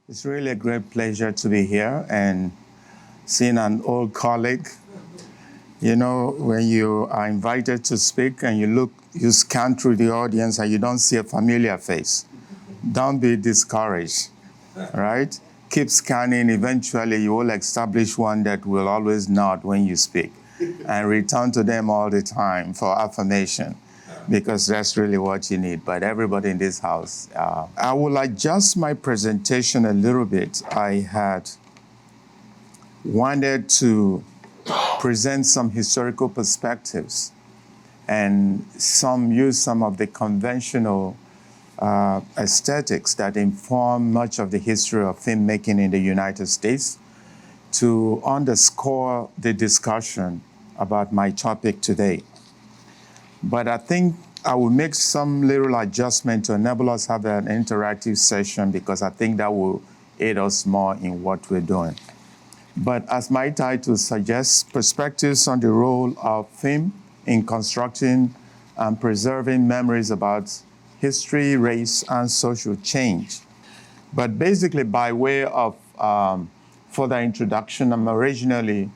It's really a great pleasure to be here and seeing an old colleague. You know, when you are invited to speak and you scan through the audience and you don't see a familiar face, don't be discouraged, right? Keep scanning. Eventually, you will establish one that will always nod when you speak and return to them all the time for affirmation, because that's really what you need. But everybody in this house, I will adjust my presentation a little bit. I had wanted to present some historical perspectives and use some of the conventional aesthetics that inform much of the history of filmmaking in the United States to underscore the discussion about my topic today. But I think I will make some little adjustment to enable us to have an interactive session, because I think that will aid us more in what we're doing. But as my title suggests, perspectives on the role of film in constructing and preserving memories about history, race, and social change. But basically, by way of further introduction, I'm originally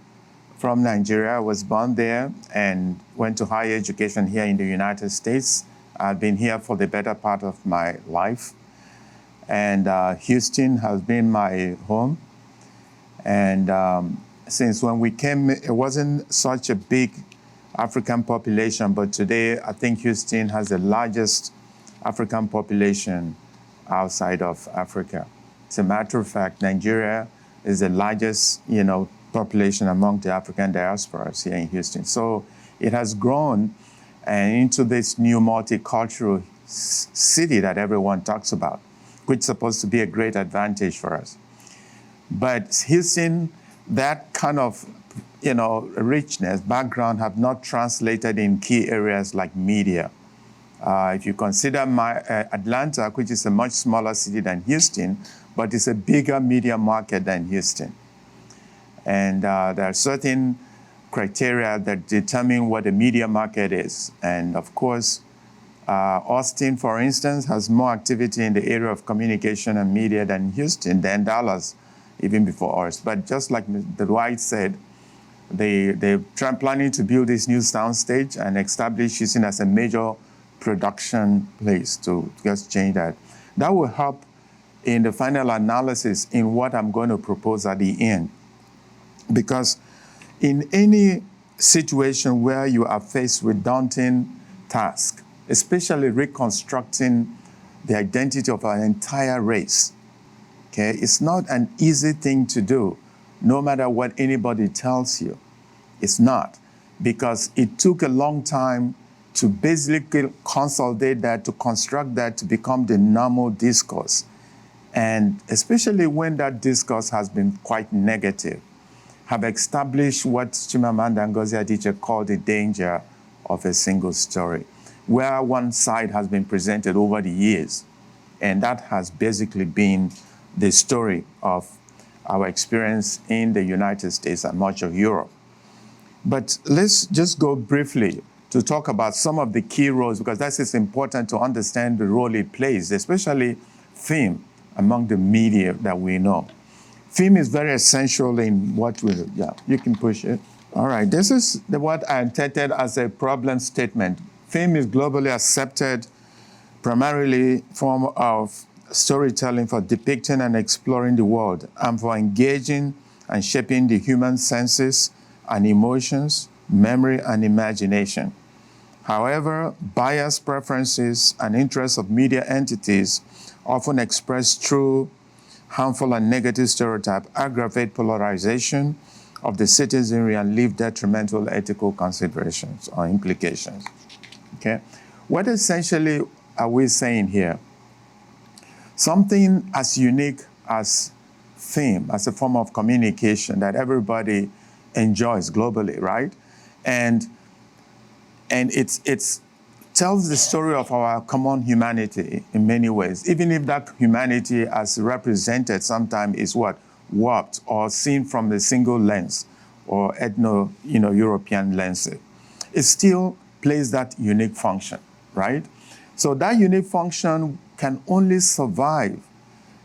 from Nigeria. I was born there and went to higher education here in the United States. I've been here for the better part of my life. And Houston has been my home. And since when we came, it wasn't such a big African population, but today I think Houston has the largest African population outside of Africa. As a matter of fact, Nigeria is the largest, population among the African diasporas here in Houston. So it has grown into this new multicultural city that everyone talks about, which is supposed to be a great advantage for us. But Houston, that kind of, richness, background have not translated in key areas like media. If you consider Atlanta, which is a much smaller city than Houston, but it's a bigger media market than Houston. And there are certain criteria that determine what the media market is. And of course, Austin, for instance, has more activity in the area of communication and media than Houston, than Dallas, even before us. But just like the Dwight said, they're planning to build this new soundstage and establish Houston as a major production place to just change that. That will help in the final analysis in what I'm going to propose at the end. Because in any situation where you are faced with daunting task, especially reconstructing the identity of an entire race, okay, it's not an easy thing to do, no matter what anybody tells you. It's not, because it took a long time to basically consolidate that, to construct that, to become the normal discourse. And especially when that discourse has been quite negative, have established what Chimamanda Ngozi Adichie called the danger of a single story, where one side has been presented over the years. And that has basically been the story of our experience in the United States and much of Europe. But let's just go briefly to talk about some of the key roles, because that is important to understand the role it plays, especially film among the media that we know. Film is very essential in what we do. Yeah, you can push it. All right, this is what I intended as a problem statement. Film is globally accepted primarily form of storytelling for depicting and exploring the world, and for engaging and shaping the human senses and emotions, memory and imagination. However, biased preferences and interests of media entities, often expressed through harmful and negative stereotypes, aggravate polarization of the citizenry and leave detrimental ethical considerations or implications. Okay? What essentially are we saying here? Something as unique as film, as a form of communication that everybody enjoys globally, right? And it's tells the story of our common humanity in many ways, even if that humanity as represented sometimes is warped or seen from a single lens or European lens. It still plays that unique function, right? So that unique function can only survive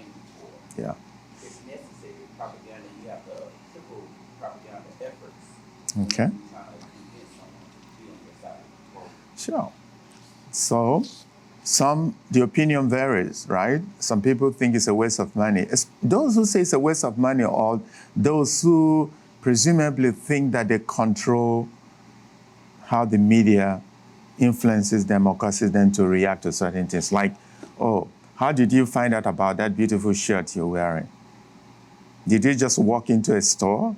came before. Yeah. It's necessary propaganda. You have to triple propaganda efforts. Okay. When you're trying to convince someone to be on your side. Sure. So, the opinion varies, right? Some people think it's a waste of money. Those who say it's a waste of money or those who presumably think that they control how the media influences them or causes them to react to certain things. Like, oh, how did you find out about that beautiful shirt you're wearing? Did you just walk into a store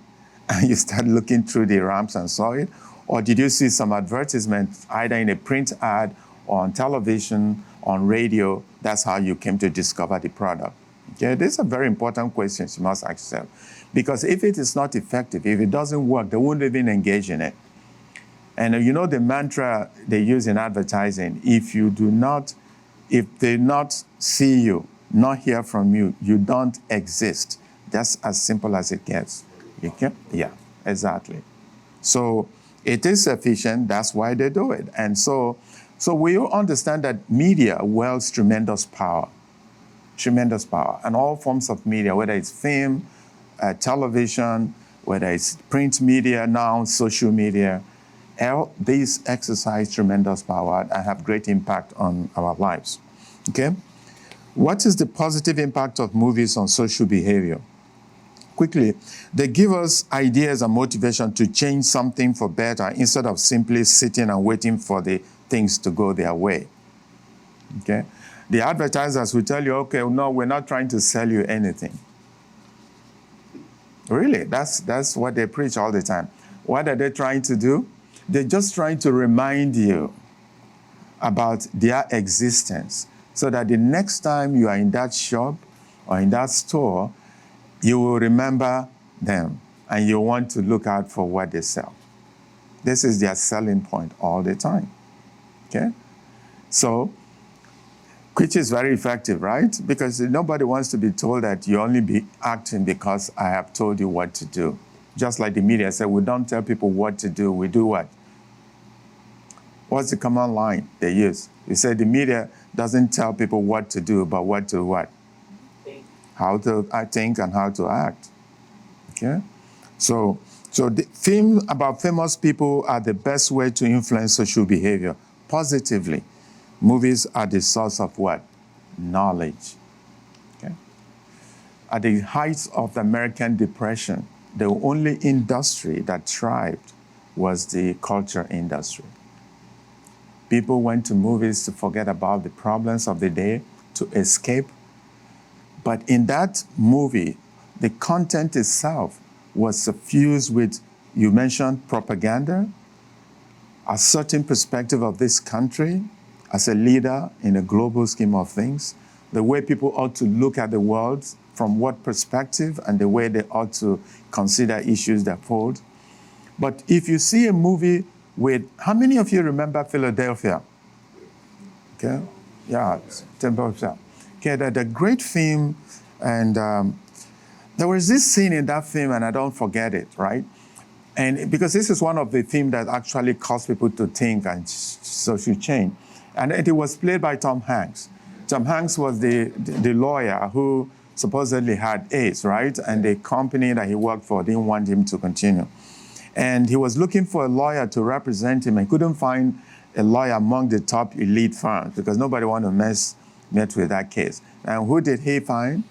and you start looking through the ramps and saw it? Or did you see some advertisement either in a print ad or on television, on radio? That's how you came to discover the product. Okay, these are very important questions you must ask yourself. Because if it is not effective, if it doesn't work, they won't even engage in it. And you know the mantra they use in advertising, if they not see you, not hear from you, you don't exist. That's as simple as it gets. Okay? Yeah, exactly. So it is efficient, that's why they do it. And so we all understand that media wields tremendous power. Tremendous power. And all forms of media, whether it's film, television, whether it's print media now, social media, these exercise tremendous power and have great impact on our lives. Okay? What is the positive impact of movies on social behavior? Quickly, they give us ideas and motivation to change something for better instead of simply sitting and waiting for the things to go their way. Okay? The advertisers will tell you, okay, no, we're not trying to sell you anything. Really, that's what they preach all the time. What are they trying to do? They're just trying to remind you about their existence so that the next time you are in that shop or in that store, you will remember them and you want to look out for what they sell. This is their selling point all the time. Okay? So, which is very effective, right? Because nobody wants to be told that you only be acting because I have told you what to do. Just like the media said, we don't tell people what to do, we do what? What's the command line they use? They say the media doesn't tell people what to do, but what to what? Think. How to think and how to act. Okay? So the film about famous people are the best way to influence social behavior positively. Movies are the source of what? Knowledge. Okay? At the height of the American Depression, the only industry that thrived was the culture industry. People went to movies to forget about the problems of the day, to escape. But in that movie, the content itself was suffused with, you mentioned propaganda, a certain perspective of this country as a leader in a global scheme of things, the way people ought to look at the world, from what perspective, and the way they ought to consider issues that fold. But if you see a movie with, how many of you remember Philadelphia? Okay, yeah, Philadelphia. Okay, the great film, and there was this scene in that film, and I don't forget it, right? And because this is one of the themes that actually caused people to think and social change. And it was played by Tom Hanks. Tom Hanks was the lawyer who supposedly had AIDS, right? And the company that he worked for didn't want him to continue. And he was looking for a lawyer to represent him and couldn't find a lawyer among the top elite firms because nobody wanted to mess with that case. And who did he find?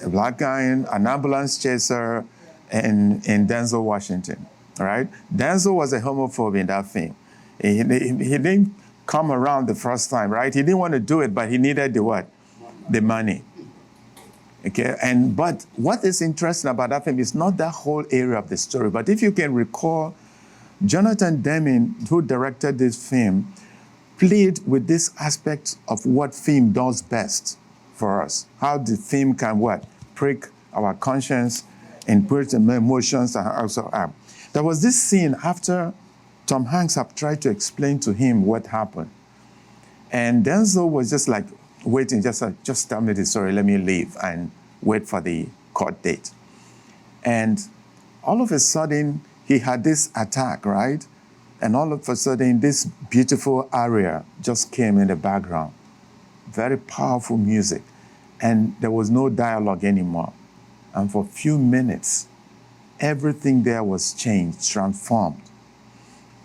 A black guy, an ambulance chaser, in Denzel Washington, right? Denzel was a homophobe in that film. He didn't come around the first time, right? He didn't want to do it, but he needed the what? The money. Okay, but what is interesting about that film is not that whole area of the story, but if you can recall, Jonathan Demme, who directed this film, played with this aspect of what film does best for us. How the film can what? Prick our conscience and put emotions and also act. There was this scene after Tom Hanks had tried to explain to him what happened. And Denzel was just like waiting, just tell me the story, let me leave and wait for the court date. And all of a sudden, he had this attack, right? And all of a sudden, this beautiful aria just came in the background. Very powerful music. And there was no dialogue anymore. And for a few minutes, everything there was changed, transformed.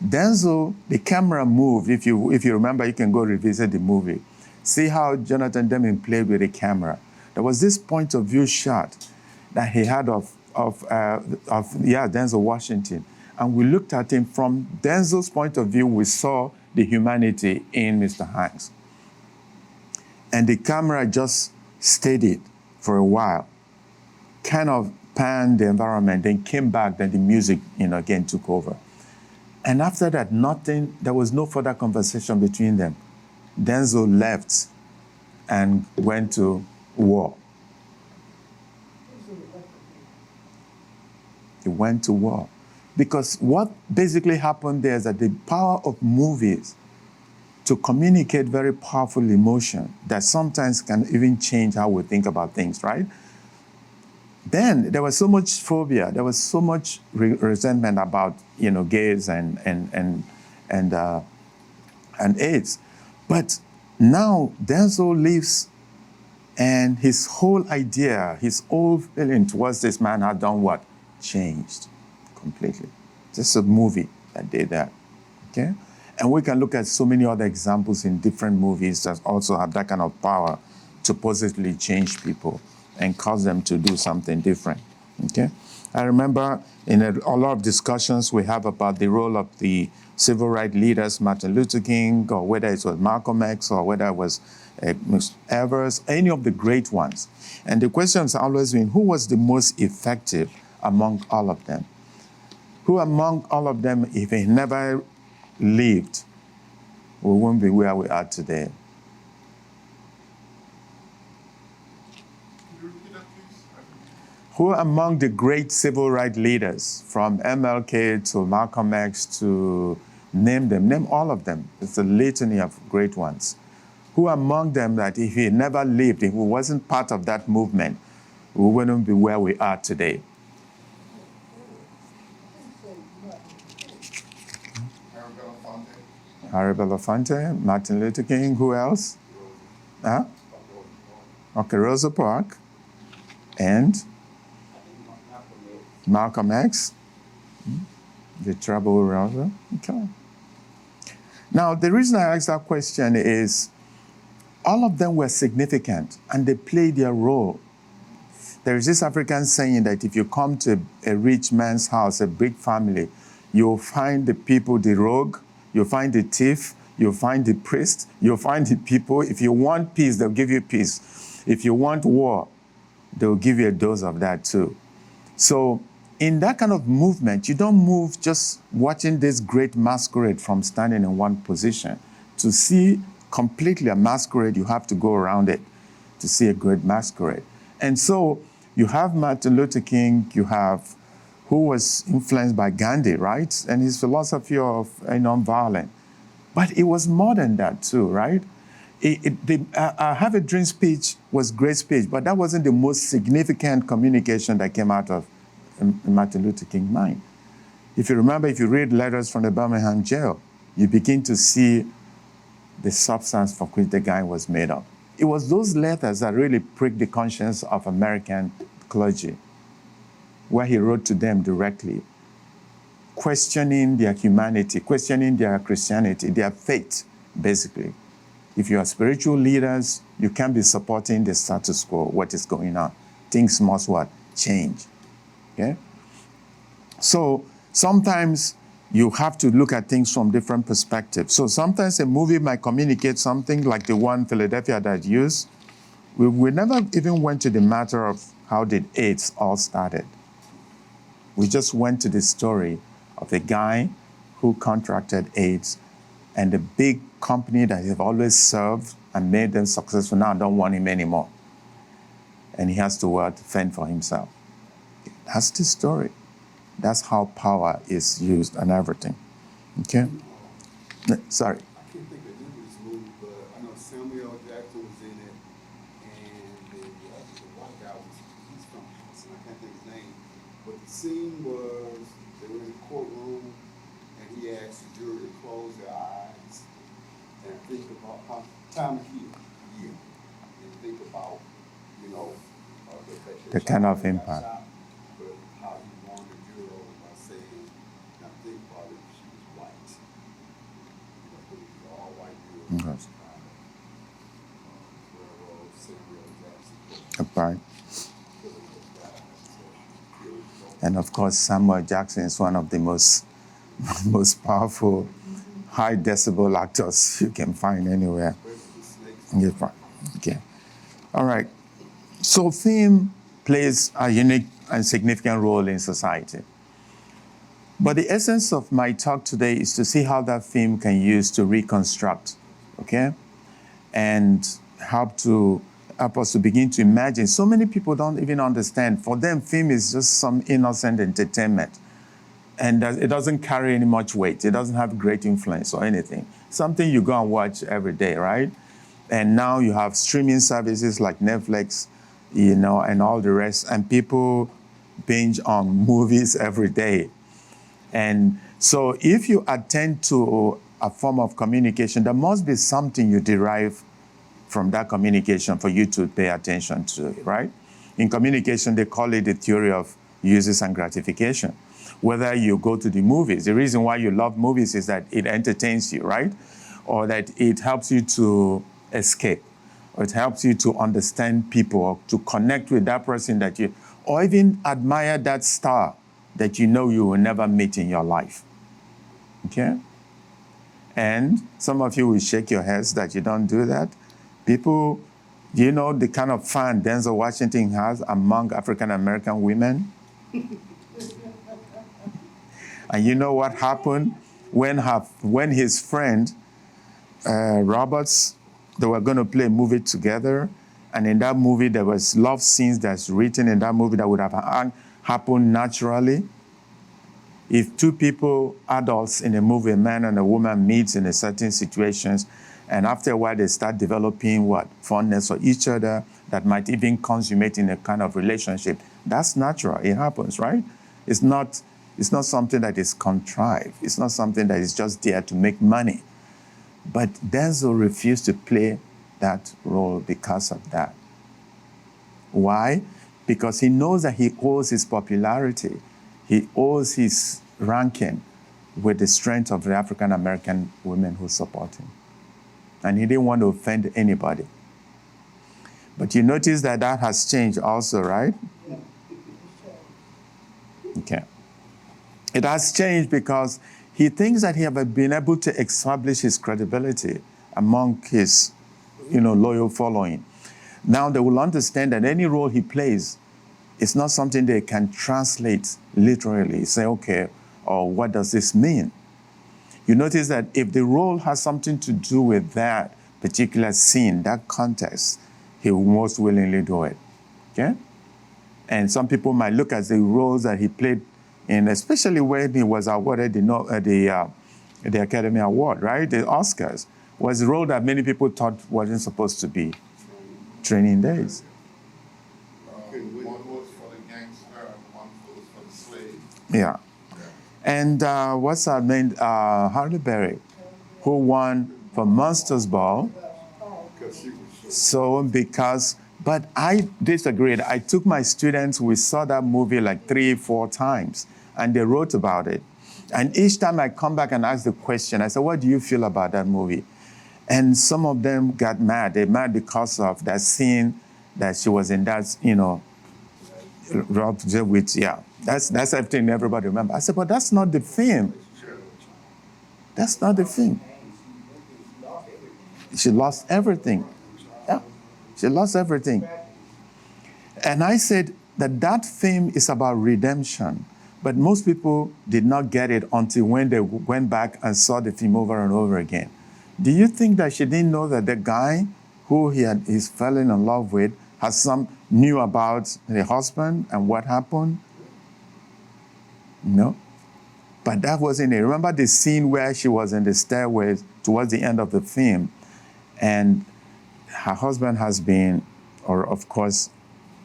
Denzel, the camera moved. If you remember, you can go revisit the movie. See how Jonathan Demme played with the camera. There was this point of view shot that he had of Denzel Washington. And we looked at him from Denzel's point of view. We saw the humanity in Mr. Hanks. And the camera just steadied for a while, kind of panned the environment, then came back, then the music, again took over. And after that, there was no further conversation between them. Denzel left and went to war. He went to war. Because what basically happened there is that the power of movies to communicate very powerful emotion that sometimes can even change how we think about things, right? Then there was so much phobia, there was so much resentment about gays and AIDS. But now Denzel lives, and his whole idea, his whole feeling towards this man had done what? Changed completely. Just a movie that did that. Okay? And we can look at so many other examples in different movies that also have that kind of power to positively change people and cause them to do something different. Okay? I remember in a lot of discussions we have about the role of the civil rights leaders, Martin Luther King, or whether it was Malcolm X, or whether it was Evers, any of the great ones. And the question has always been, who was the most effective among all of them? Who among all of them, if he never lived, we wouldn't be where we are today? Can you repeat that, please? Who among the great civil rights leaders, from MLK to Malcolm X to name all of them. It's a litany of great ones. Who among them that if he never lived, if he wasn't part of that movement, we wouldn't be where we are today? Harry Belafonte, Martin Luther King, who else? Huh? Okay, Rosa Parks. And Malcolm X. The trouble Rosa. Okay. Now, the reason I asked that question is all of them were significant and they played their role. There is this African saying that if you come to a rich man's house, a big family, you'll find the people, the rogue, you'll find the thief, you'll find the priest, you'll find the people. If you want peace, they'll give you peace. If you want war, they'll give you a dose of that too. So in that kind of movement, you don't move just watching this great masquerade from standing in one position. To see completely a masquerade, you have to go around it to see a great masquerade. And so you have Martin Luther King, who was influenced by Gandhi, right? And his philosophy of nonviolence. But it was more than that too, right? The Have a Dream speech was a great speech, but that wasn't the most significant communication that came out of Martin Luther King's mind. If you remember, if you read letters from the Birmingham jail, you begin to see the substance for which the guy was made of. It was those letters that really pricked the conscience of American clergy, where he wrote to them directly, questioning their humanity, questioning their Christianity, their faith, basically. If you are spiritual leaders, you can't be supporting the status quo, what is going on. Things must what? Change. Okay? So sometimes you have to look at things from different perspectives. So sometimes a movie might communicate something like the one Philadelphia that used. We never even went to the matter of how did AIDS all started. We just went to the story of the guy who contracted AIDS and the big company that have always served and made them successful now don't want him anymore. And he has to fend for himself. That's the story. That's how power is used and everything. Okay? Sorry. I can't think of the name of this movie, but I know Samuel Jackson was in it, and the white guy he's from Houston, I can't think of his name. But the scene was, they were in the courtroom, and he asked the jury to close their eyes and think about how time to heal, and think about you know, The kind of impact. but how he won the Euro by saying, now think about it, she was white. You know, but it was all white Euro. Okay. Railroad, Samuel Jackson. Right. And of course, Samuel Jackson is one of the most powerful, high decibel actors you can find anywhere. Okay. All right. So theme plays a unique and significant role in society. But the essence of my talk today is to see how that theme can use to reconstruct, okay? And help us to begin to imagine. So many people don't even understand. For them, theme is just some innocent entertainment. And it doesn't carry any much weight. It doesn't have great influence or anything. Something you go and watch every day, right? And now you have streaming services like Netflix, you know, and all the rest. And people binge on movies every day. And so if you attend to a form of communication, there must be something you derive from that communication for you to pay attention to, right? In communication, they call it the theory of uses and gratification. Whether you go to the movies, the reason why you love movies is that it entertains you, right? Or that it helps you to escape, or it helps you to understand people, or to connect with that person that you, or even admire that star that you know you will never meet in your life, okay? And some of you will shake your heads that you don't do that. People, do you know the kind of fan Denzel Washington has among African-American women? And you know what happened when his friend, Roberts, they were going to play a movie together, and in that movie there was love scenes that's written in that movie that would have happened naturally. If two people, adults in a movie, a man and a woman, meets in a certain situations, and after a while they start developing fondness for each other that might even consummate in a kind of relationship, that's natural. It happens, right? It's not something that is contrived. It's not something that is just there to make money. But Denzel refused to play that role because of that. Why? Because he knows that he owes his popularity, he owes his ranking with the strength of the African-American women who support him. And he didn't want to offend anybody. But you notice that has changed also, right? Okay. It has changed because he thinks that he has been able to establish his credibility among his, loyal following. Now they will understand that any role he plays is not something they can translate literally. Say, okay, or what does this mean? You notice that if the role has something to do with that particular scene, that context, he will most willingly do it. Okay? And some people might look at the roles that he played in, especially when he was awarded the Academy Award, right? The Oscars, was a role that many people thought wasn't supposed to be Training Days. One was for the gangster and one was for the slave. Yeah. And what's her name? Halle Berry, who won for Monsters Ball. But I disagreed. I took my students, we saw that movie like 3-4 times, and they wrote about it. And each time I come back and ask the question, I said, what do you feel about that movie? And some of them got mad. They're mad because of that scene that she was in, that, that's everything everybody remembers. I said, but that's not the theme. That's not the theme. She lost everything. Yeah, she lost everything. And I said that theme is about redemption. But most people did not get it until when they went back and saw the film over and over again. Do you think that she didn't know that the guy who he's fallen in love with knew about the husband and what happened? No. But that wasn't it. Remember the scene where she was in the stairways towards the end of the film, and her husband has been, of course,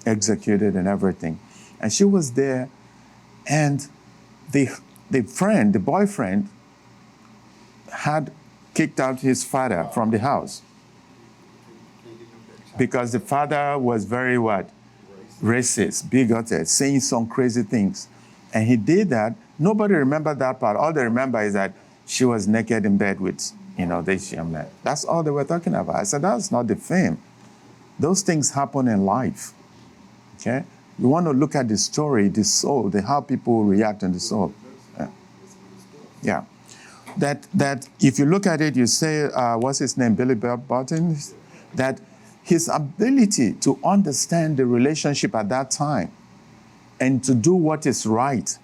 executed and everything. And she was there, and the boyfriend, had kicked out his father from the house. because the father was very what? Racist, bigoted, saying some crazy things. And he did that. Nobody remembered that part. All they remember is that she was naked in bed with, this young man. That's all they were talking about. I said, that's not the fame. Those things happen in life. Okay? You want to look at the story, the soul, how people react in the soul. Yeah. That if you look at it, you say, what's his name, Billy Barton? That his ability to understand the relationship at that time and to do what is right.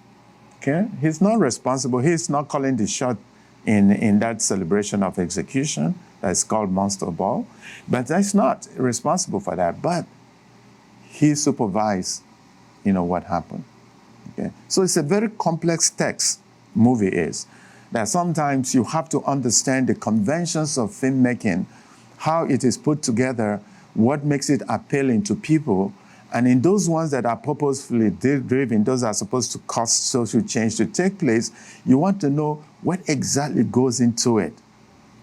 Okay? He's not responsible. He's not calling the shot in that celebration of execution that's called Monster Ball. But that's not responsible for that. But he supervised, what happened. Okay? So it's a very complex text, movie is, that sometimes you have to understand the conventions of filmmaking, how it is put together, what makes it appealing to people. And in those ones that are purposefully driven, those are supposed to cause social change to take place, you want to know what exactly goes into it,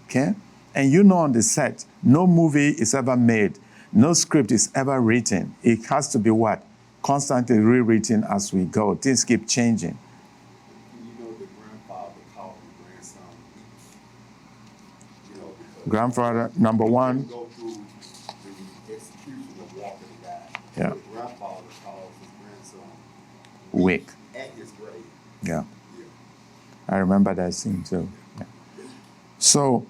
okay? And on the set, no movie is ever made, no script is ever written. It has to be what? Constantly rewritten as we go. Things keep changing. The grandfather called the grandson. Grandfather, number one. Go through the execution of walking the guy. Yeah. The grandfather calls his grandson Wick. at his grave. Yeah. Yeah. I remember that scene too. Yeah. So,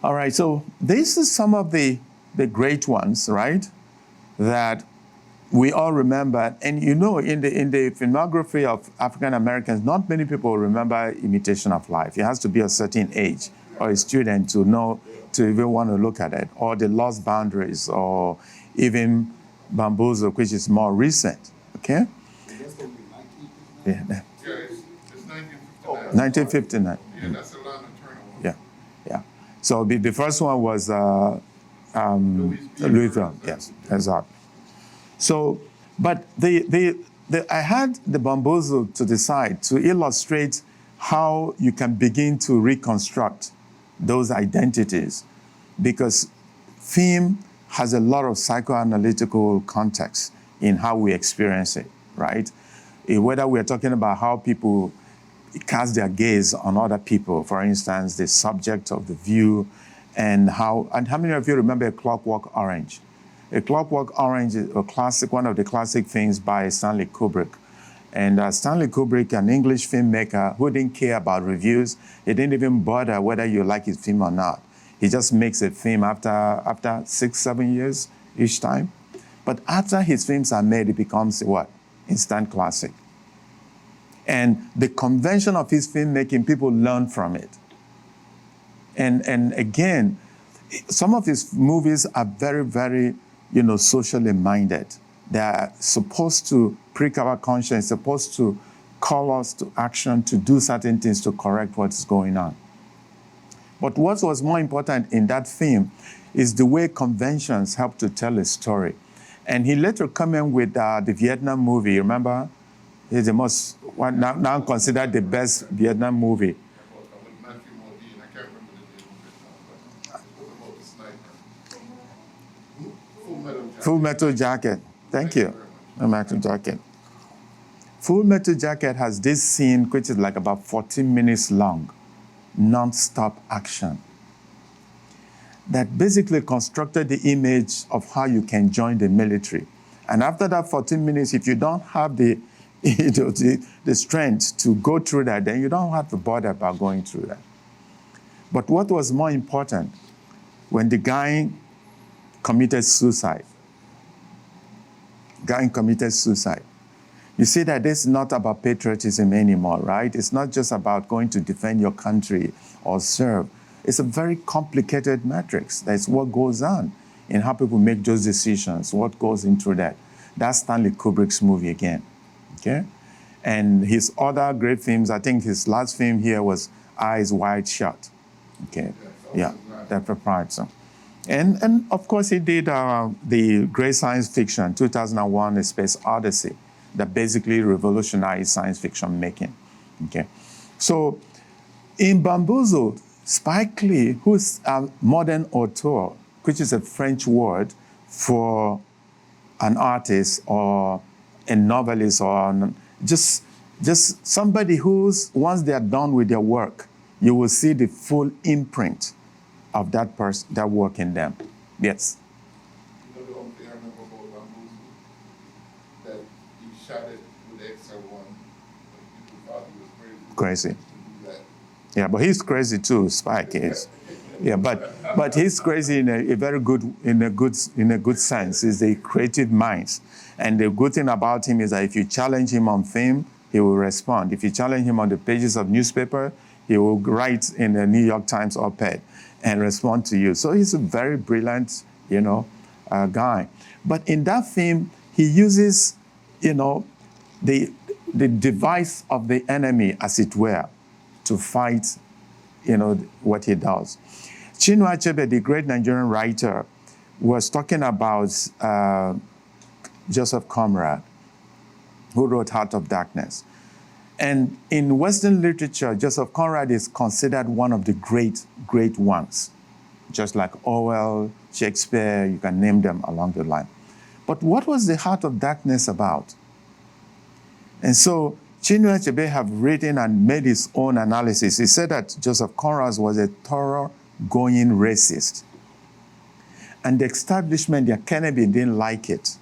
all right, so this is some of the great ones, right? That we all remember. And in the filmography of African Americans, not many people remember Imitation of Life. It has to be a certain age or a student to know, to even want to look at it, or The Lost Boundaries, or even Bamboozle, which is more recent, okay? And that's going to be 1959. Yeah, Yeah, it's 1959. 1959. Yeah, that's the Lana Turner one. Yeah. So the first one was Louisville. Yes, exactly. So, but I had the Bamboozle to decide to illustrate how you can begin to reconstruct those identities, because film has a lot of psychoanalytical context in how we experience it, right? Whether we're talking about how people cast their gaze on other people, for instance, the subject of the view, and how many of you remember A Clockwork Orange? A Clockwork Orange is a classic, one of the classic things by Stanley Kubrick. And Stanley Kubrick, an English filmmaker who didn't care about reviews, he didn't even bother whether you like his film or not. He just makes a film after 6, 7 years each time. But after his films are made, it becomes what? Instant classic. And the convention of his filmmaking, people learn from it. And again, some of his movies are very, very, socially minded. They are supposed to prick our conscience, supposed to call us to action, to do certain things to correct what's going on. But what was more important in that film is the way conventions help to tell a story. And he later came in with the Vietnam movie, remember? It's the most, now considered the best Vietnam movie. With Matthew Modine, I can't remember the name of it now, but it was about the sniper. Full Metal Jacket. Thank you. Full Metal Jacket. Full Metal Jacket has this scene which is like about 14 minutes long, non-stop action, that basically constructed the image of how you can join the military. And after that 14 minutes, if you don't have the strength to go through that, then you don't have to bother about going through that. But what was more important, when the guy committed suicide, you see that this is not about patriotism anymore, right? It's not just about going to defend your country or serve. It's a very complicated matrix. That's what goes on in how people make those decisions, what goes into that. That's Stanley Kubrick's movie again, okay? And his other great films, I think his last film here was Eyes Wide Shut, okay? Yeah, that proprietor. And of course, he did the great science fiction, 2001: A Space Odyssey, that basically revolutionized science fiction making, okay? So in Bamboozled, Spike Lee, who's a modern auteur, which is a French word for an artist or a novelist or just somebody who's, once they are done with their work, you will see the full imprint of that person, that work in them. Yes. You know the only thing I remember about Bambuzu, that he shot it with the XL1, but people thought he was crazy. Crazy. To do that. Yeah, but he's crazy too, Spike is. Yeah, but he's crazy in a very good, in a good sense. He's a creative mind. And the good thing about him is that if you challenge him on film, he will respond. If you challenge him on the pages of newspaper, he will write in the New York Times op-ed and respond to you. So he's a very brilliant, guy. But in that film, he uses, the device of the enemy, as it were, to fight, what he does. Chinwe Ulasi, the great Nigerian writer, was talking about Joseph Conrad, who wrote Heart of Darkness. And in Western literature, Joseph Conrad is considered one of the great, great ones, just like Orwell, Shakespeare, you can name them along the line. But what was the Heart of Darkness about? And so Chinwe Ulasi have written and made his own analysis. He said that Joseph Conrad was a thorough-going racist. And the establishment, the Kennedy, didn't like it.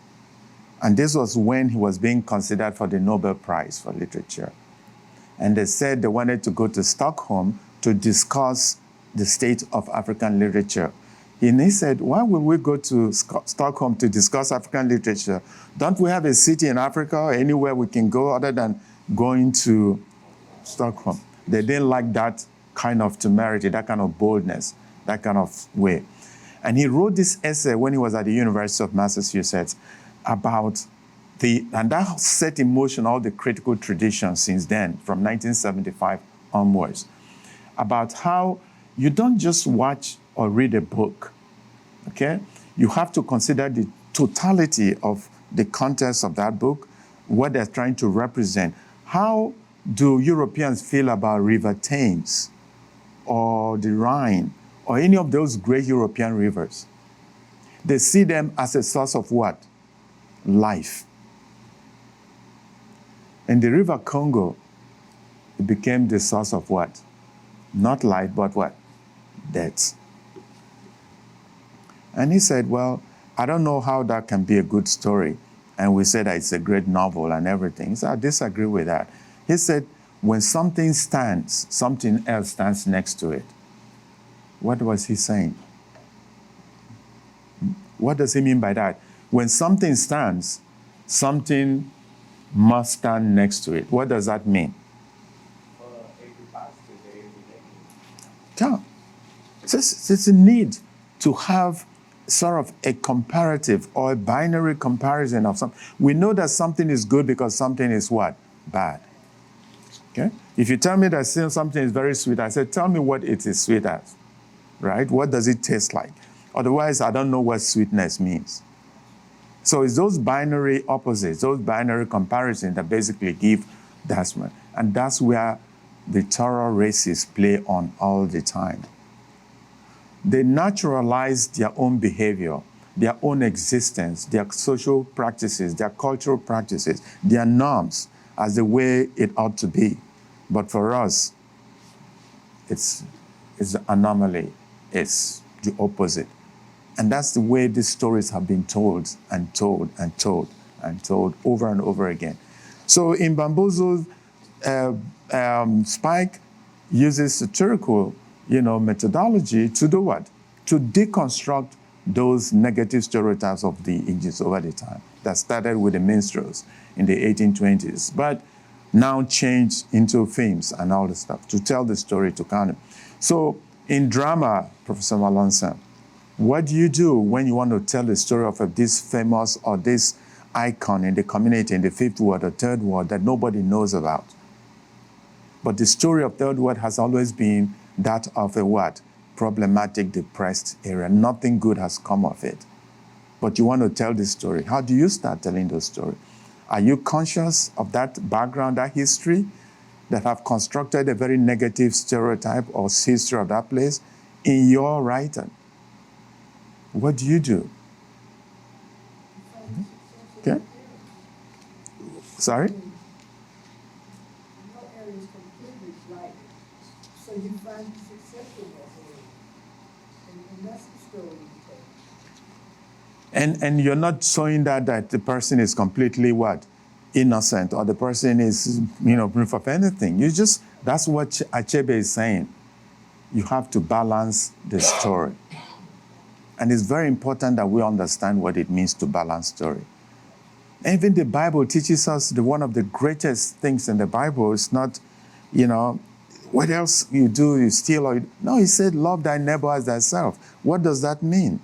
And this was when he was being considered for the Nobel Prize for Literature. And they said they wanted to go to Stockholm to discuss the state of African literature. And he said, why would we go to Stockholm to discuss African literature? Don't we have a city in Africa or anywhere we can go other than going to Stockholm? They didn't like that kind of temerity, that kind of boldness, that kind of way. And he wrote this essay when he was at the University of Massachusetts about and that set in motion all the critical traditions since then, from 1975 onwards, about how you don't just watch or read a book, okay? You have to consider the totality of the context of that book, what they're trying to represent. How do Europeans feel about River Thames or the Rhine or any of those great European rivers? They see them as a source of what? Life. And the River Congo, it became the source of what? Not life, but what? Death. And he said, well, I don't know how that can be a good story. And we said that it's a great novel and everything. So I disagree with that. He said, when something stands, something else stands next to it. What was he saying? What does he mean by that? When something stands, something must stand next to it. What does that mean? Yeah. It's a need to have sort of a comparative or a binary comparison of something. We know that something is good because something is what? Bad. Okay? If you tell me that something is very sweet, I say, tell me what it is sweet as. Right? What does it taste like? Otherwise, I don't know what sweetness means. So it's those binary opposites, those binary comparisons that basically give that one. And that's where the thorough racists play on all the time. They naturalize their own behavior, their own existence, their social practices, their cultural practices, their norms as the way it ought to be. But for us, it's the anomaly. It's the opposite. And that's the way these stories have been told and told and told and told over and over again. So in Bambuzu, Spike uses satirical, methodology to do what? To deconstruct those negative stereotypes of the ages over the time that started with the minstrels in the 1820s, but now changed into films and all the stuff to tell the story to canon. So in drama, Professor Malonsa, what do you do when you want to tell the story of this famous or this icon in the community in the fifth ward or third ward that nobody knows about? But the story of third ward has always been that of a what? Problematic, depressed area. Nothing good has come of it. But you want to tell this story. How do you start telling those stories? Are you conscious of that background, that history, that have constructed a very negative stereotype or history of that place in your writing? What do you do? Okay? Sorry? No area is completely blighted. So you find success in that area. And that's the story you tell. And you're not showing that the person is completely what? Innocent, or the person is, proof of anything. That's what Achebe is saying. You have to balance the story. And it's very important that we understand what it means to balance story. Even the Bible teaches us one of the greatest things in the Bible is not, what else you do, you steal, or no, he said, love thy neighbor as thyself. What does that mean?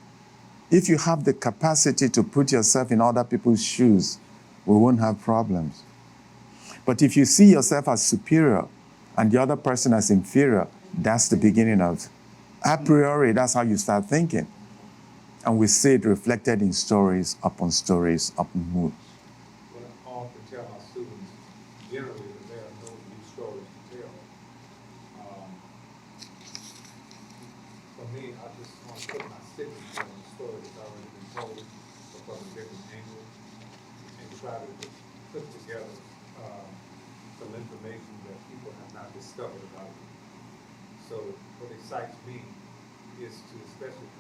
If you have the capacity to put yourself in other people's shoes, we won't have problems. But if you see yourself as superior and the other person as inferior, that's the beginning of, a priori, that's how you start thinking. And we see it reflected in stories upon mood. What I often tell my students, generally, that there are no new stories to tell. For me, I just want to put my signature on the story that's already been told, but from a different angle, and try to put together some information that people have not discovered about it. So what excites me is to, especially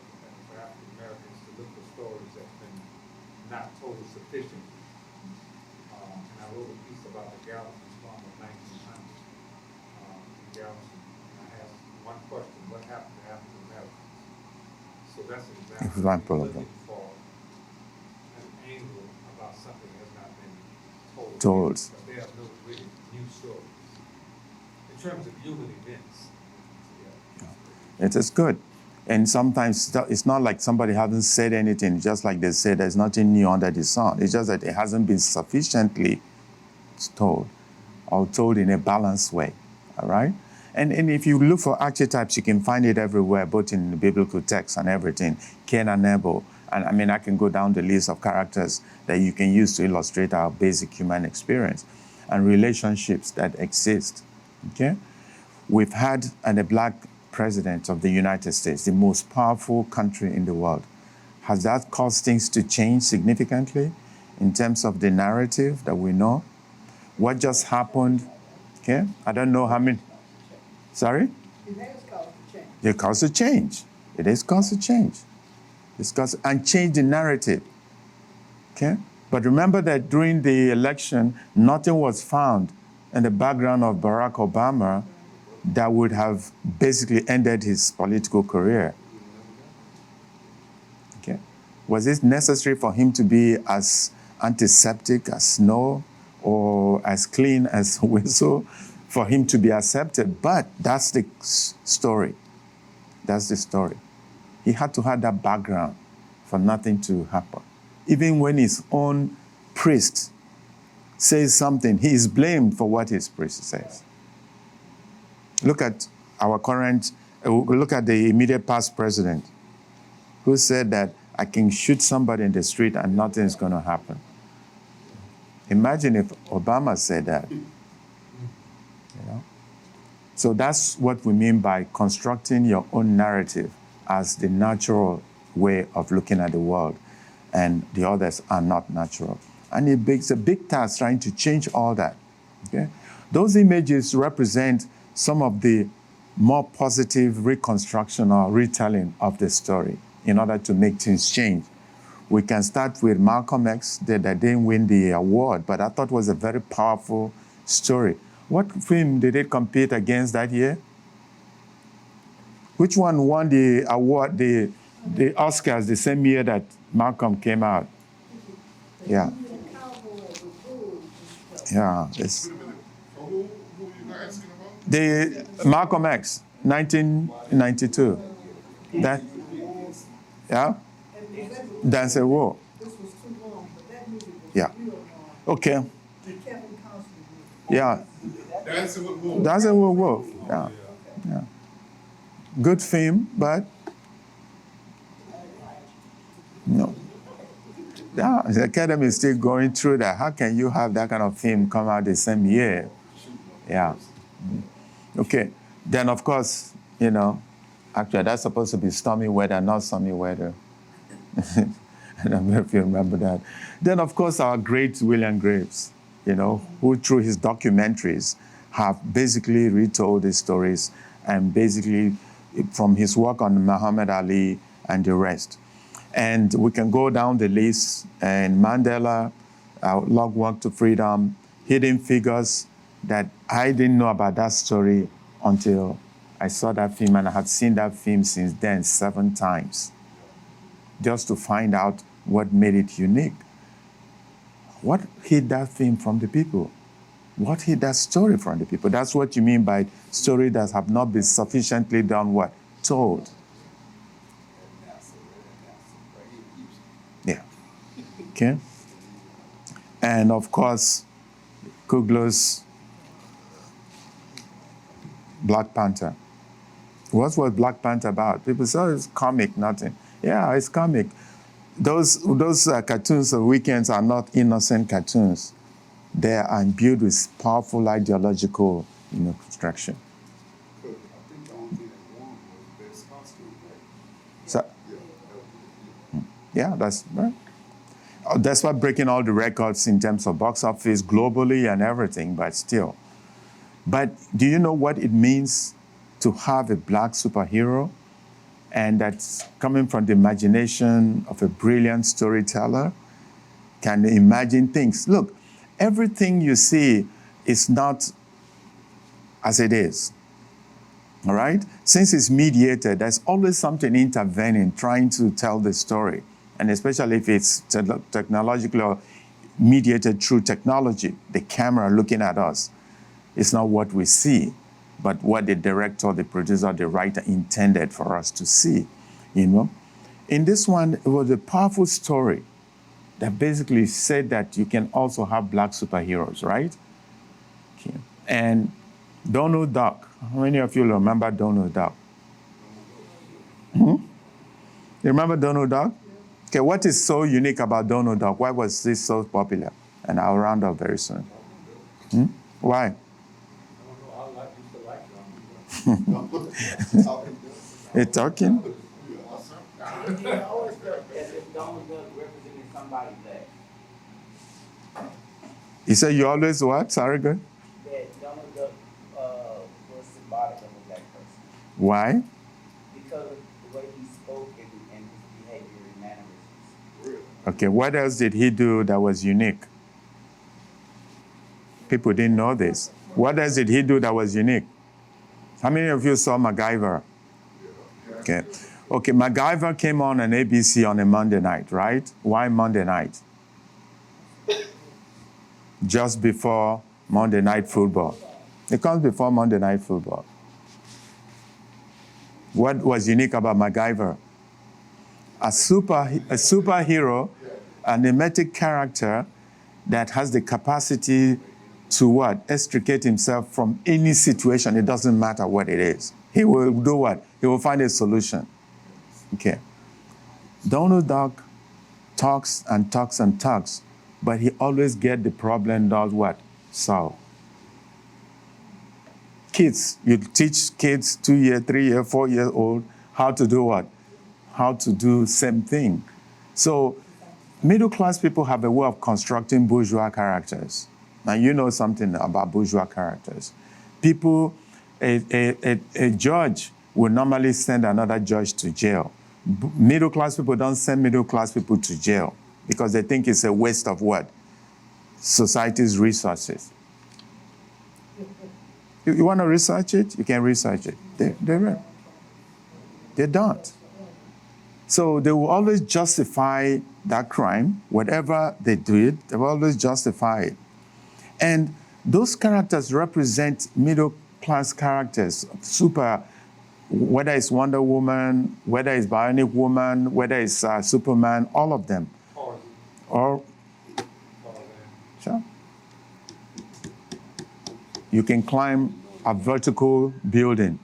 for African Americans, to look for stories that have been not told sufficiently. And I wrote a piece about the Galveston storm of 1900. In Galveston, and I asked one question: what happened to African Americans? So that's an example of looking for an angle about something that has not been told. But there are no really new stories in terms of human events. It is good. And sometimes it's not like somebody hasn't said anything, just like they say there's nothing new under the sun. It's just that it hasn't been sufficiently told, or told in a balanced way, all right? And if you look for archetypes, you can find it everywhere, both in the biblical text and everything. Cain and Abel. And I can go down the list of characters that you can use to illustrate our basic human experience and relationships that exist, okay? We've had a black president of the United States, the most powerful country in the world. Has that caused things to change significantly in terms of the narrative that we know? What just happened? Okay, I don't know how many. Sorry? It has caused a change. It caused a change. It has caused a change. It's caused and change the narrative. Okay, but remember that during the election, nothing was found in the background of Barack Obama that would have basically ended his political career. Okay. Was it necessary for him to be as antiseptic as snow or as clean as whistle for him to be accepted? But that's the story. That's the story. He had to have that background for nothing to happen. Even when his own priest says something, he is blamed for what his priest says. Look at our current, look at the immediate past president who said that I can shoot somebody in the street and nothing is going to happen. Imagine if Obama said that. So that's what we mean by constructing your own narrative as the natural way of looking at the world, and the others are not natural. And it's a big task trying to change all that. Okay? Those images represent some of the more positive reconstruction or retelling of the story in order to make things change. We can start with Malcolm X, that didn't win the award, but I thought was a very powerful story. What film did it compete against that year? Which one won the award, the Oscars, the same year that Malcolm came out? Yeah. Yeah. It's, Who you asking about? the Malcolm X, 1992. That, yeah? That's a war. This was too long, but that movie was Yeah. real long. Okay. The Kevin Costner movie. Yeah. Dancing with Wolves. That's a war. Yeah. Yeah. Good film, but no. Yeah, the Academy is still going through that. How can you have that kind of film come out the same year? Yeah. Okay. Then, of course, actually, that's supposed to be stormy weather, not sunny weather. I don't know if you remember that. Then, of course, our great William Graves, who through his documentaries have basically retold his stories and basically from his work on Muhammad Ali and the rest. And we can go down the list, and Mandela, Log Walk to Freedom, Hidden Figures, that I didn't know about that story until I saw that film, and I have seen that film since then 7 times, just to find out what made it unique. What hid that film from the people? What hid that story from the people? That's what you mean by story that have not been sufficiently done what? Told. Yeah. Okay. And of course, Kugler's Black Panther. What was Black Panther about? People say, oh, it's comic, nothing. Yeah, it's comic. Those cartoons of weekends are not innocent cartoons. They are imbued with powerful ideological, construction. I think the only thing that won was best costume, right? So, Yeah, yeah, that's right. That's why breaking all the records in terms of box office globally and everything, but still. But do you know what it means to have a black superhero? And that's coming from the imagination of a brilliant storyteller, can imagine things. Look, everything you see is not as it is. All right? Since it's mediated, there's always something intervening, trying to tell the story. And especially if it's technologically or mediated through technology, the camera looking at us. It's not what we see, but what the director, the producer, the writer intended for us to see, In this one, it was a powerful story that basically said that you can also have black superheroes, right? Okay. And Donald Duck. How many of you remember Donald Duck? You remember Donald Duck? Okay, what is so unique about Donald Duck? Why was this so popular? And I'll round up very soon. Why? You're talking? It always felt as if Donald Duck represented somebody black. You say you always what? Sorry, good? That Donald Duck was symbolic of a black person. Why? Because of the way he spoke and his behavior and mannerisms. Okay, what else did he do that was unique? People didn't know this. What else did he do that was unique? How many of you saw MacGyver? Okay. Okay, MacGyver came on an ABC on a Monday night, right? Why Monday night? Just before Monday Night Football. It comes before Monday Night Football. What was unique about MacGyver? A superhero, an emetic character that has the capacity to what? Extricate himself from any situation. It doesn't matter what it is. He will do what? He will find a solution. Okay. Donald Duck talks and talks and talks, but he always gets the problem does what? Solve. Kids, you teach kids 2 year, 3 year, 4 year old how to do what? How to do same thing. So middle class people have a way of constructing bourgeois characters. Now you know something about bourgeois characters. People, a judge will normally send another judge to jail. Middle class people don't send middle class people to jail because they think it's a waste of what? Society's resources. You want to research it? You can research it. They don't. So they will always justify that crime. Whatever they do it, they will always justify it. And those characters represent middle class characters, whether it's Wonder Woman, whether it's Bionic Woman, whether it's Superman, all of them. Or, sure. You can climb a vertical building.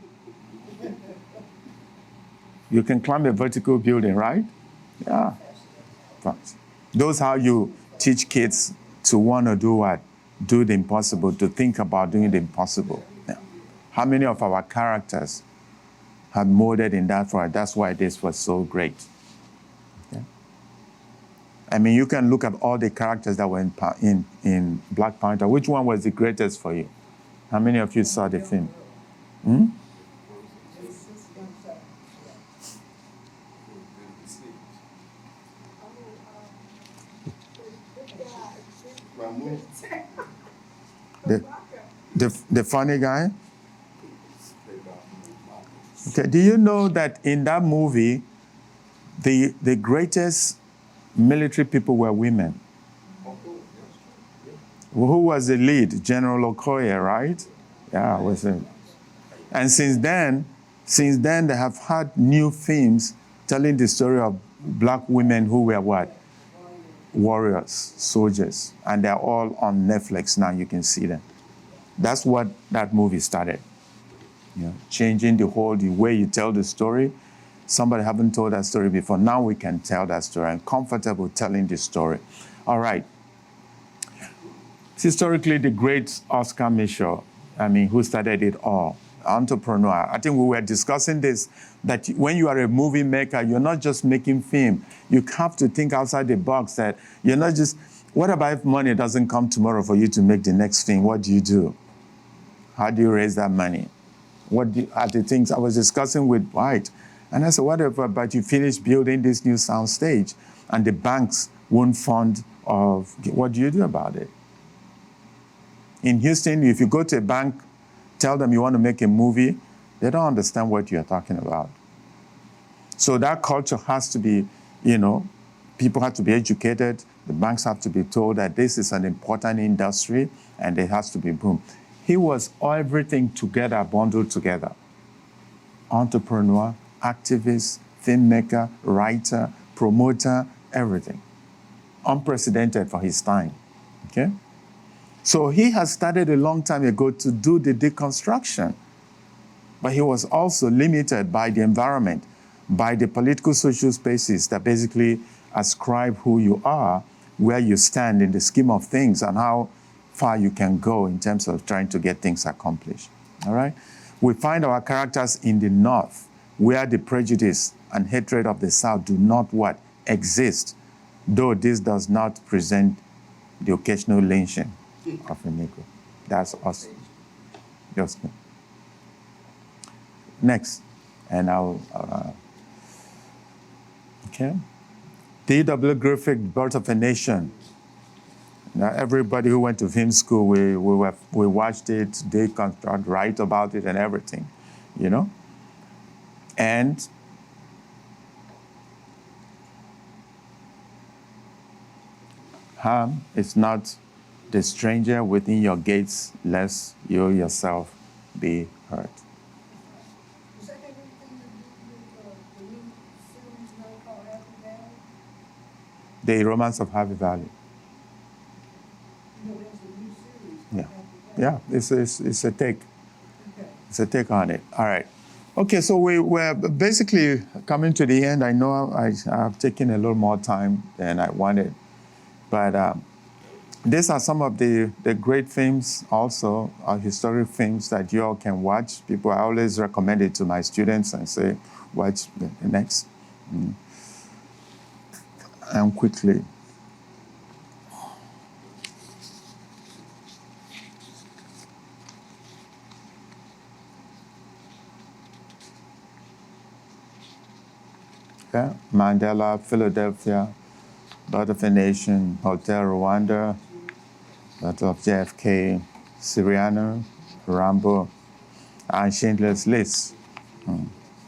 You can climb a vertical building, right? Yeah. Those how you teach kids to want to do what? Do the impossible, to think about doing the impossible. Yeah. How many of our characters have molded in that for us? That's why this was so great. Yeah. I mean, you can look at all the characters that were in Black Panther. Which one was the greatest for you? How many of you saw the film? Hmm? It's young child. Well, move. The funny guy? Okay, do you know that in that movie, the greatest military people were women? Who was the lead? General Okoye, right? Yeah, was it? And since then, they have had new films telling the story of black women who were what? Warriors, soldiers. And they're all on Netflix now. You can see them. That's what that movie started. You know, changing the way you tell the story. Somebody haven't told that story before. Now we can tell that story. I'm comfortable telling the story. All right. Historically, the great Oscar Micheaux, who started it all, entrepreneur. I think we were discussing this, that when you are a movie maker, you're not just making film. You have to think outside the box, that you're not just, what about if money doesn't come tomorrow for you to make the next film? What do you do? How do you raise that money? What are the things I was discussing with White? And I said, whatever, but you finish building this new sound stage and the banks won't fund what do you do about it? In Houston, if you go to a bank, tell them you want to make a movie, they don't understand what you're talking about. So that culture has to be, people have to be educated. The banks have to be told that this is an important industry and it has to be boom. He was everything together, bundled together. Entrepreneur, activist, filmmaker, writer, promoter, everything. Unprecedented for his time, okay? So he has started a long time ago to do the deconstruction, but he was also limited by the environment, by the political social spaces that basically ascribe who you are, where you stand in the scheme of things, and how far you can go in terms of trying to get things accomplished, all right? We find our characters in the North, where the prejudice and hatred of the South do not exist, though this does not present the occasional lynching of a Negro. That's awesome. Just next, and okay. D.W. Griffith, Birth of a Nation. Now, everybody who went to film school, we watched it, they construct, write about it and everything, And harm is not the stranger within your gates, lest you yourself be hurt. Does that have anything to do with the new series now called Happy Valley? The Romance of Happy Valley. There's a new series called Yeah. Happy Valley. Yeah, it's a take. Okay. It's a take on it. All right. Okay, so we're basically coming to the end. I know I have taken a little more time than I wanted, but these are some of the great films also, historic films that you all can watch. I always recommend it to my students and say, watch the next. And quickly. Okay. Mandela, Philadelphia, Birth of a Nation, Hotel Rwanda, Battle of JFK, Syriana, Rambo, and Schindler's List.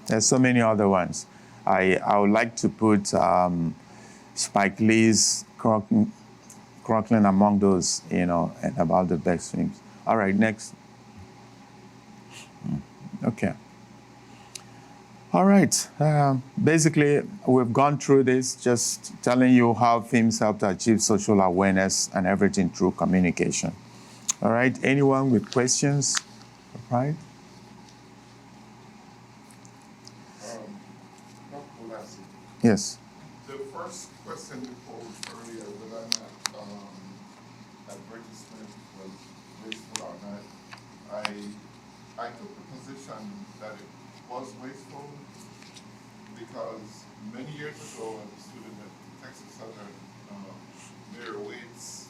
There's so many other ones. I would like to put Spike Lee's Crocklin among those, and about the best films. All right, next. Okay. All right. Basically, we've gone through this, just telling you how films help to achieve social awareness and everything through communication. All right. Anyone with questions? Right? Dr. Ulasi, Yes. the first question you posed earlier, whether or not advertisement was wasteful or not, I took the position that it was wasteful because many years ago, as a student at Texas Southern Mayor Waits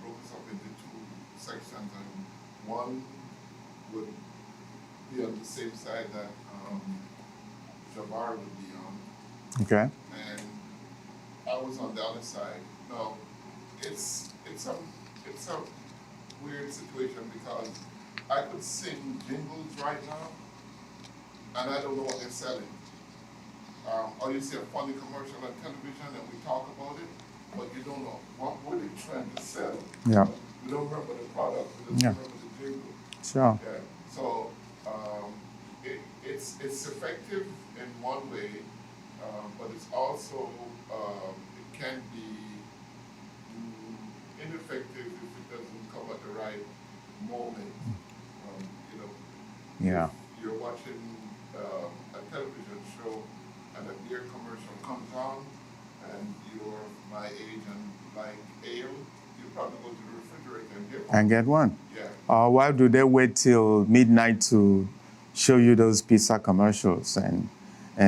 broke us up into two sections, and one would be on the same side that Jabbar would be on, Okay. and I was on the other side. No, it's a weird situation because I could sing jingles right now, and I don't know what they're selling. Or you see a funny commercial on television and we talk about it, but you don't know what were they trying to sell. Yeah. We don't remember the product, we just Yeah. remember the jingle. Sure. Yeah. So it's effective in one way, but it's also it can be ineffective if it doesn't come at the right moment. You know, Yeah. you're watching a television show and a beer commercial comes on, and you're my age and like ale, you probably go to the refrigerator and get one. And get one. Yeah. Why do they wait till midnight to show you those pizza commercials? And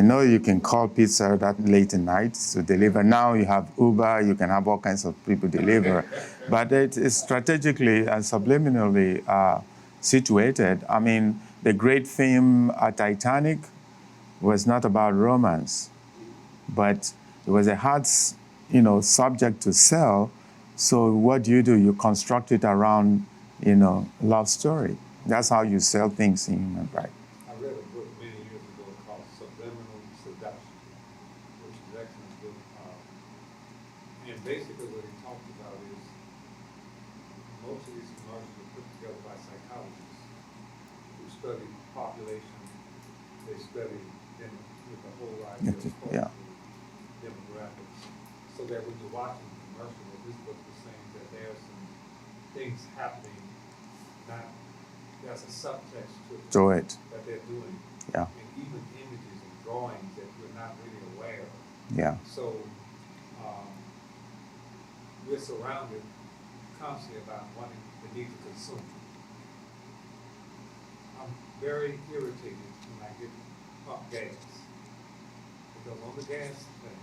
know you can call pizza that late at night to deliver. Now you have Uber, you can have all kinds of people deliver. But it is strategically and subliminally situated. I mean, the great theme at Titanic was not about romance, but it was a hard, subject to sell. So what do? You construct it around, love story. That's how you sell things in human right. I read a book many years ago called Subliminal Seduction, which is an excellent book. And basically what it talks about is most of these commercials are put together by psychologists who study population, they study with the whole idea of Yeah. demographics. So that when you're watching the commercial, what this book was saying that there are some things happening, there's a subtext To it. that they're doing. Yeah. And even images and drawings that we're not really aware of. Yeah. So, we're surrounded constantly about wanting the need to consume. I'm very irritated when I get pump gas. Because on the gas thing,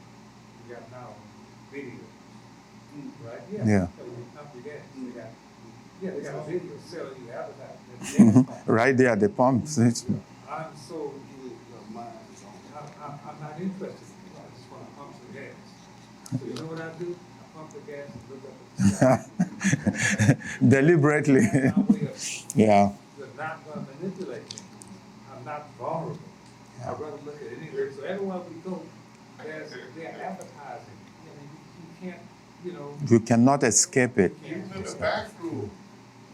you got now video, right? Yeah. So when you pump your gas, they got a video selling you advertising. Right there at the pumps. I'm so, I'm not interested in it. I just want to pump some gas. So you know what I do? I pump the gas and look up at the Deliberately. That's my way of, Yeah. you're not going to manipulate me. I'm not vulnerable. I'd rather look at anything. So everywhere we go, they're advertising. You can't, You cannot escape it. Even in the bathroom.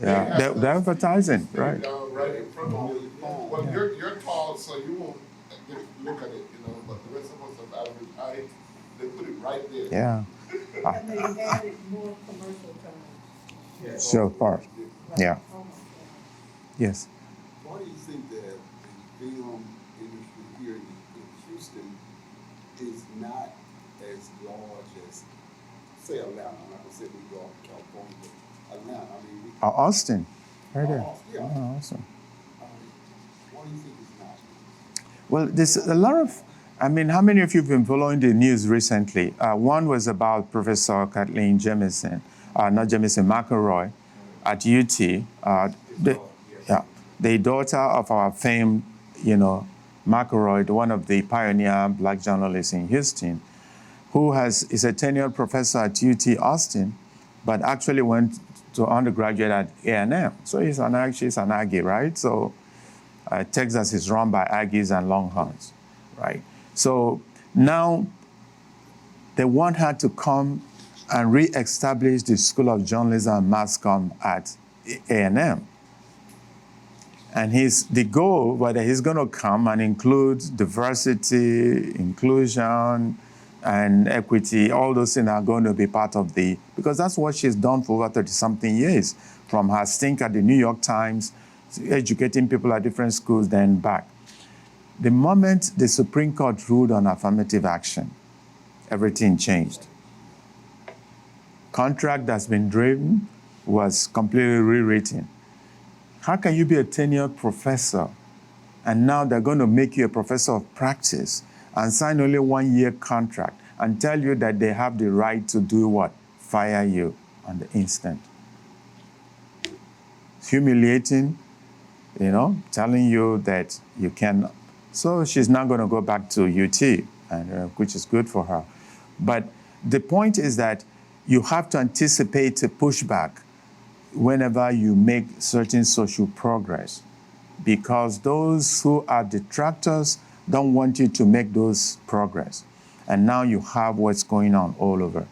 Yeah. They're advertising, right? Right in front of you. Well, you're tall, so you won't look at it, but the rest of us of average height, they put it right there. Yeah. And they added more commercial times. Sure, part. Yeah. Oh my God. Yes. Why do you think that the film industry here in Houston is not as large as, say, Atlanta? I'm not gonna say New York, California, but Atlanta. I mean, Austin. Right there. Yeah. Oh, awesome. why do you think it's not? Well, there's a lot of, how many of you have been following the news recently? One was about Professor Kathleen McElroy at UT. The daughter of our famed, McElroy, one of the pioneer black journalists in Houston, who is a tenured professor at UT Austin, but actually went to undergraduate at A&M. So she's an Aggie, right? So Texas is run by Aggies and Longhorns, right? So now they want her to come and re-establish the School of Journalism and Mass Comm at A&M. And the goal, whether he's going to come and include diversity, inclusion, and equity, all those things are going to be part of because that's what she's done for over 30-something years, from her stint at the New York Times, educating people at different schools, then back. The moment the Supreme Court ruled on affirmative action, everything changed. Contract that's been driven was completely rewritten. How can you be a tenured professor and now they're going to make you a professor of practice and sign only 1-year contract? and tell you that they have the right to do what? Fire you on the instant. It's humiliating, telling you that you can. So she's not going to go back to UT, and which is good for her. But the point is that you have to anticipate a pushback whenever you make certain social progress, because those who are detractors don't want you to make those progress. And now you have what's going on all over.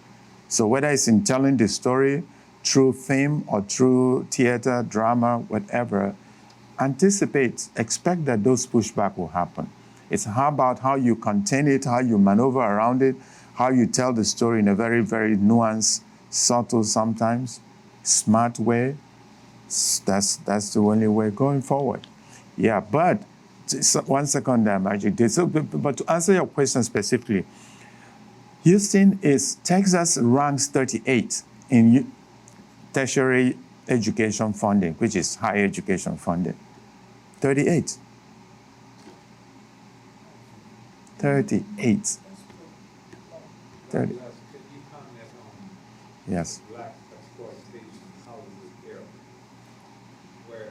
So whether it's in telling the story through film or through theater, drama, whatever, anticipate, expect that those pushback will happen. It's about how you contain it, how you maneuver around it, how you tell the story in a very, very nuanced, subtle sometimes, smart way. That's the only way going forward. Yeah, but 1 second there, Magic. So, but to answer your question specifically, Texas ranks 38 in tertiary education funding, which is higher education funding. 38. 38. 30. Could you comment on Yes. Black exploitation Hollywood era, where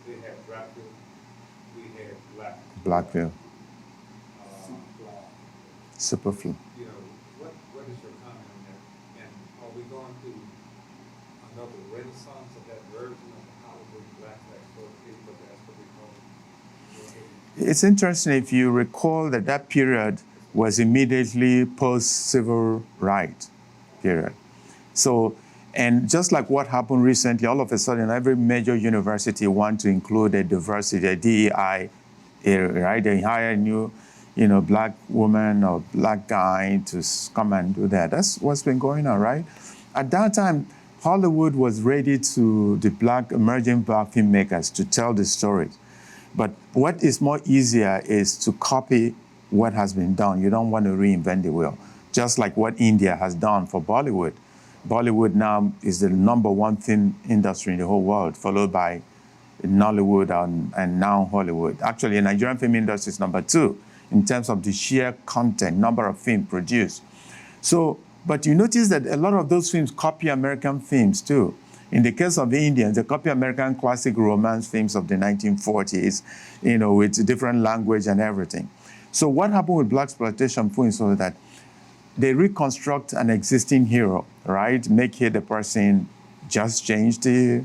they had Rockville, we had Blackville. uh, Superflu. what is your comment on that? And are we going through another renaissance of that version of the Hollywood Black exploitation, but that's what we call it? It's interesting if you recall that period was immediately post-civil rights period. So, and just like what happened recently, all of a sudden every major university wants to include a diversity, a DEI area, right? They hire a new, black woman or black guy to come and do that. That's what's been going on, right? At that time, Hollywood was ready to the emerging black filmmakers to tell the stories. But what is more easier is to copy what has been done. You don't want to reinvent the wheel. Just like what India has done for Bollywood. Bollywood now is the #1 film industry in the whole world, followed by Nollywood and now Hollywood. Actually, the Nigerian film industry is #2 in terms of the sheer content, number of films produced. So, but you notice that a lot of those films copy American films too. In the case of the Indians, they copy American classic romance films of the 1940s, with different language and everything. So what happened with blaxploitation films was that they reconstruct an existing hero, right? Make it the person, just change the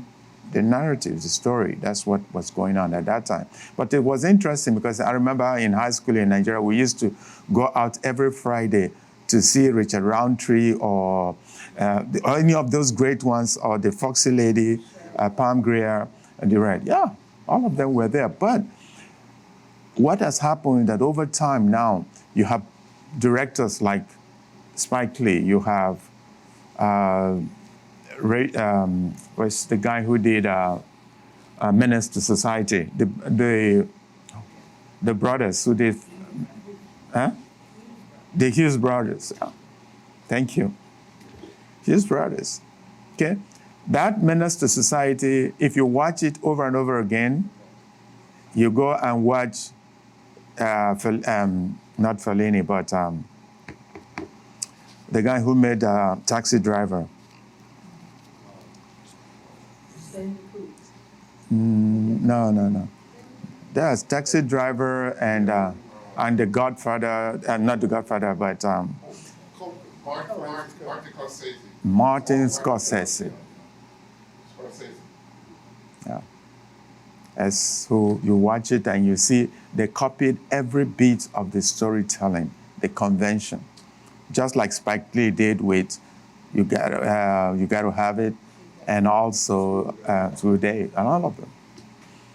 narrative, the story. That's what was going on at that time. But it was interesting because I remember in high school in Nigeria, we used to go out every Friday to see Richard Roundtree or any of those great ones, or the Foxy Lady, Pam Grier, and the Red. Yeah, all of them were there. But what has happened is that over time now, you have directors like Spike Lee, you have what's the guy who did Menace to Society, the brothers who did, the Hughes brothers. Thank you. Hughes brothers. Okay? That Menace to Society, if you watch it over and over again, you go and watch, not Fellini, but the guy who made Taxi Driver. No. There's Taxi Driver and The Godfather, not The Godfather, but Martin Scorsese. Yeah. As who you watch it and you see they copied every bit of the storytelling, the convention, just like Spike Lee did with You Gotta Have It, and also Today, and all of them.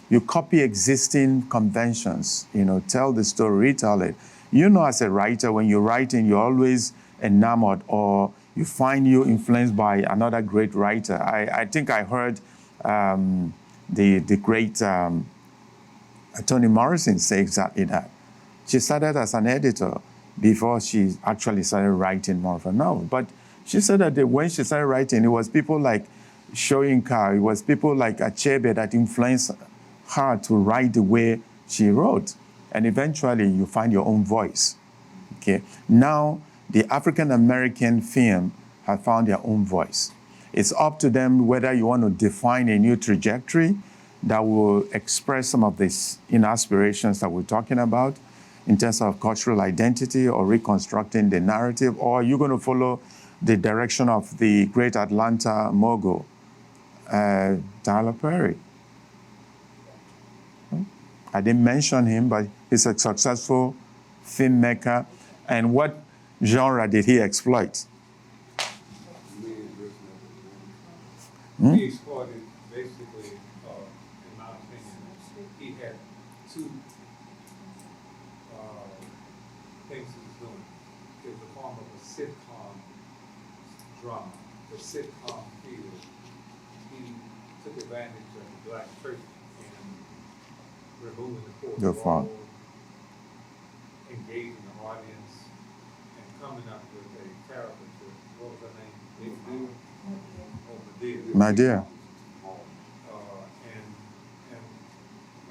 You copy existing conventions, tell the story, retell it. As a writer, when you're writing, you're always enamored, or you find you influenced by another great writer. I think I heard the great Toni Morrison say exactly that. She started as an editor before she actually started writing more of a novel. But she said that when she started writing, it was people like Shoyinka, it was people like Achebe that influenced her to write the way she wrote. And eventually you find your own voice. Okay. Now the African American film have found their own voice. It's up to them whether you want to define a new trajectory that will express some of these aspirations that we're talking about in terms of cultural identity or reconstructing the narrative, or you're going to follow the direction of the great Atlanta mogul, Tyler Perry. I didn't mention him, but he's a successful filmmaker. And what genre did he exploit? He exploited basically, in my opinion, he had two things he was doing. It was a form of a sitcom drama, the sitcom field. He took advantage of the black church and removing the fourth wall, engaging the audience, and coming up with a caricature. What was her name? Big Deal? My dear. And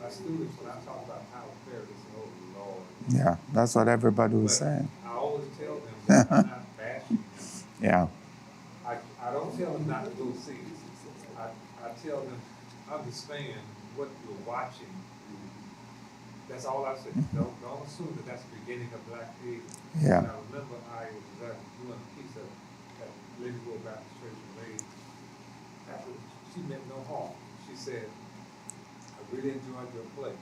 my students, when I talk about Tyler Perry, they say, oh, Lord. Yeah, that's what everybody was But saying. I always tell them that I'm not bashing them. Yeah. I don't tell them not to go see it. I tell them, understand what you're watching. That's all I say. Don't assume that that's the beginning of black theater. Yeah. And I remember I was doing a piece at Lincoln Baptist Church in Lady. After she meant no harm. She said, I really enjoyed your play.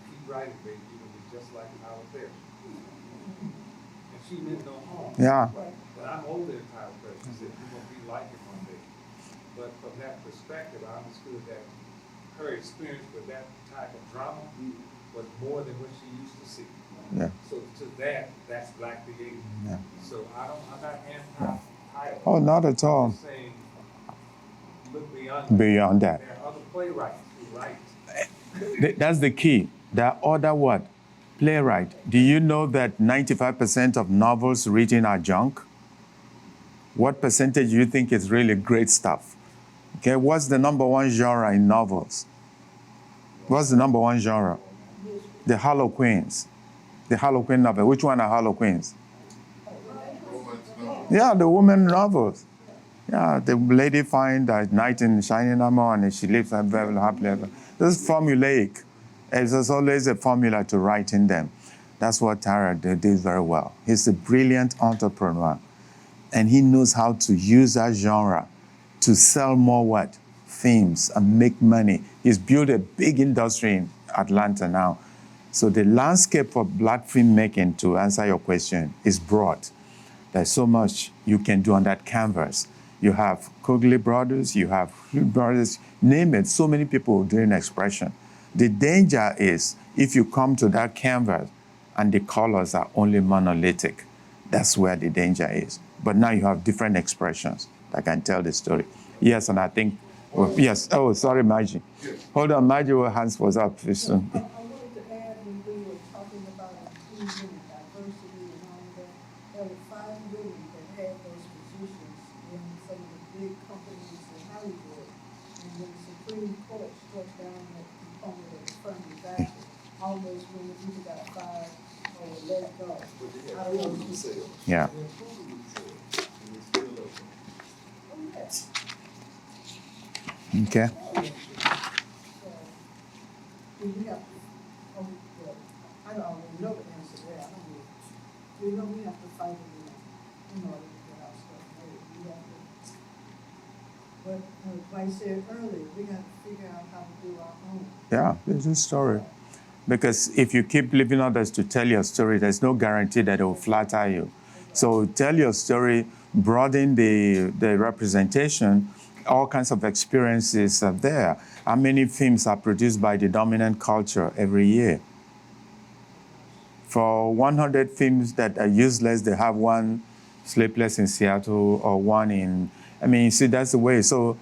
Keep writing, baby, you're gonna be just like Tyler Perry. And she meant no harm. Yeah. But I'm older than Tyler Perry. She said, you're gonna be like him one day. But from that perspective, I understood that her experience with that type of drama was more than what she used to see. Yeah. So to that's black theater. Yeah. So I'm not anti-Tyler. Oh, not at all. I'm just saying, look beyond Beyond that. There are other playwrights who write. That's the key. There are other what? Playwright. Do you know that 95% of novels written are junk? What percentage do you think is really great stuff? Okay, what's the number one genre in novels? What's the number one genre? The Harlequins. The Harlequin novel. Which one are Harlequins? Yeah, the women novels. Yeah, the lady finds a knight in shining armor and she lives a very happily ever. This is formulaic. There's always a formula to write in them. That's what Tara did very well. He's a brilliant entrepreneur. And he knows how to use that genre to sell more what? Themes and make money. He's built a big industry in Atlanta now. So the landscape for black filmmaking, to answer your question, is broad. There's so much you can do on that canvas. You have Cogley Brothers, you have Hugh Brothers, name it, so many people doing expression. The danger is if you come to that canvas and the colors are only monolithic, that's where the danger is. But now you have different expressions that can tell the story. Yes, and I think, yes. Oh, sorry, Maggie. Hold on, Maggie, your hands was up. I wanted to add, when we were talking about inclusion and diversity and all that, there were 5 women that had those positions in some of the big companies in Hollywood. And when the Supreme Court struck down that component of affirmative action, all those women either got fired or were let go. I don't know. Yeah. Okay. So, we have to, I don't know the answer to that, I don't know. We know we have to fight in order to get our stuff made. We have to, but like I said earlier, we got to figure out how to do our own. Yeah, it's a story. Because if you keep leaving others to tell your story, there's no guarantee that it will flatter you. So tell your story, broaden the representation. All kinds of experiences are there. How many films are produced by the dominant culture every year? For 100 films that are useless, they have one Sleepless in Seattle or one in, you see, that's the way. So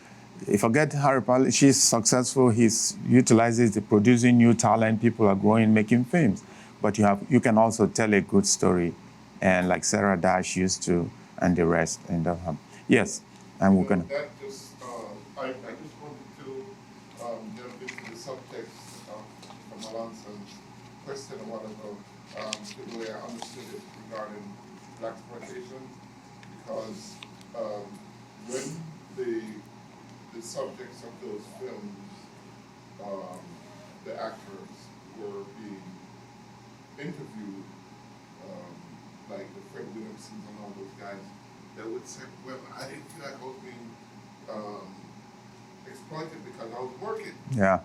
forget Harry Potter, she's successful, he's utilizes the producing new talent, people are growing, making films. But you can also tell a good story, and like Sarah Dash used to, and the rest. And yes, and we're gonna. That just, I just wanted to jump into the subtext from Alonso's question a while ago, the way I understood it regarding black exploitation, because when the subjects of those films, the actors were being interviewed, like the Fred Williamsons and all those guys, they would say, well, I didn't feel like I was being exploited because I was working. Yeah.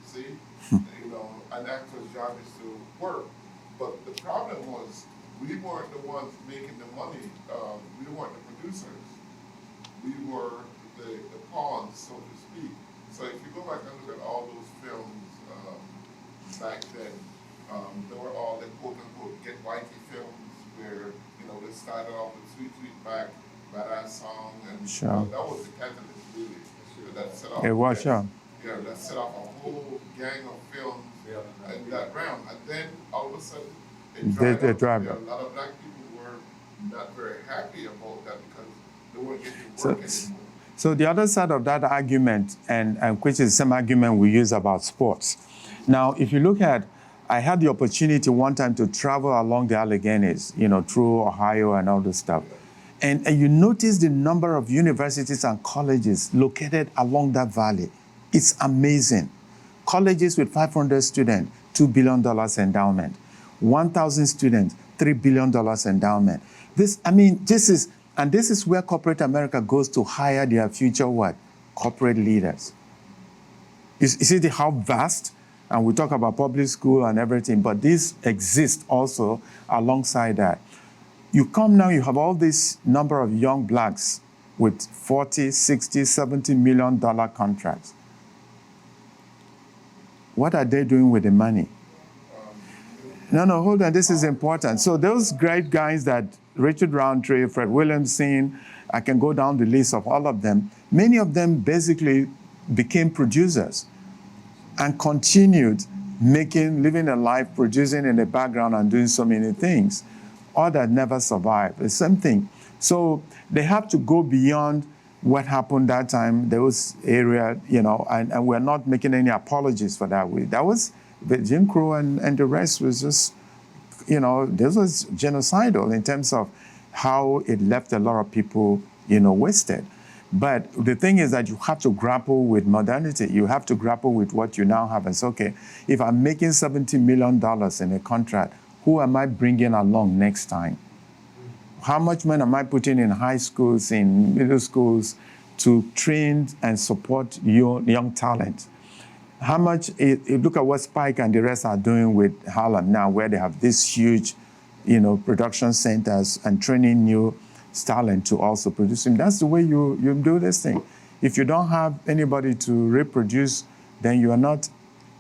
See, an actor's job is to work, but the problem was we weren't the ones making the money. We weren't the producers. We were the pawns, so to speak. So if you go back and look at all those films back then, they were all the quote-unquote get wifey films where they started off with Sweet Sweetback, Badass Song, and Sure. that was the catalyst really. That set off. It was, sure. Yeah, that set off a whole gang of films in that round, and then all of a sudden They dried up. A lot of black people were not very happy about that because they weren't getting work anymore. So the other side of that argument, and which is the same argument we use about sports. Now, if you look at, I had the opportunity one time to travel along the Alleghenies, through Ohio and all this stuff. And you notice the number of universities and colleges located along that valley. It's amazing. Colleges with 500 students, $2 billion endowment. 1,000 students, $3 billion endowment. This is where corporate America goes to hire their future what? Corporate leaders. You see how vast? And we talk about public school and everything, but this exists also alongside that. You come now, you have all this number of young blacks with 40, 60, $70 million contracts. What are they doing with the money? No, hold on, this is important. So those great guys that Richard Roundtree, Fred Williamson, I can go down the list of all of them, many of them basically became producers and continued living a life, producing in the background and doing so many things. Or that never survived, the same thing. So they have to go beyond what happened that time, those area, and we're not making any apologies for that. That was the Jim Crow and the rest was just, this was genocidal in terms of how it left a lot of people, wasted. But the thing is that you have to grapple with modernity. You have to grapple with what you now have. And it's okay, if I'm making $70 million in a contract, who am I bringing along next time? How much money am I putting in high schools, in middle schools to train and support young talent? How much, look at what Spike and the rest are doing with Harlem now, where they have these huge, production centers and training new talent to also produce them. That's the way you do this thing. If you don't have anybody to reproduce, then you are not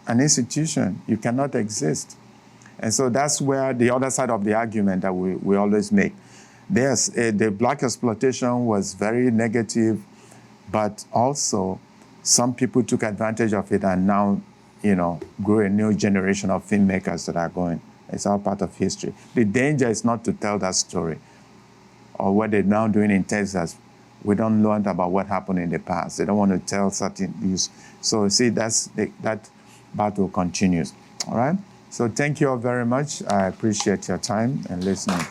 an institution. You cannot exist. And so that's where the other side of the argument that we always make. The black exploitation was very negative, but also some people took advantage of it and now, grew a new generation of filmmakers that are going. It's all part of history. The danger is not to tell that story or what they're now doing in Texas. We don't learn about what happened in the past. They don't want to tell certain news. So see, that battle continues, all right? So thank you all very much. I appreciate your time and listening.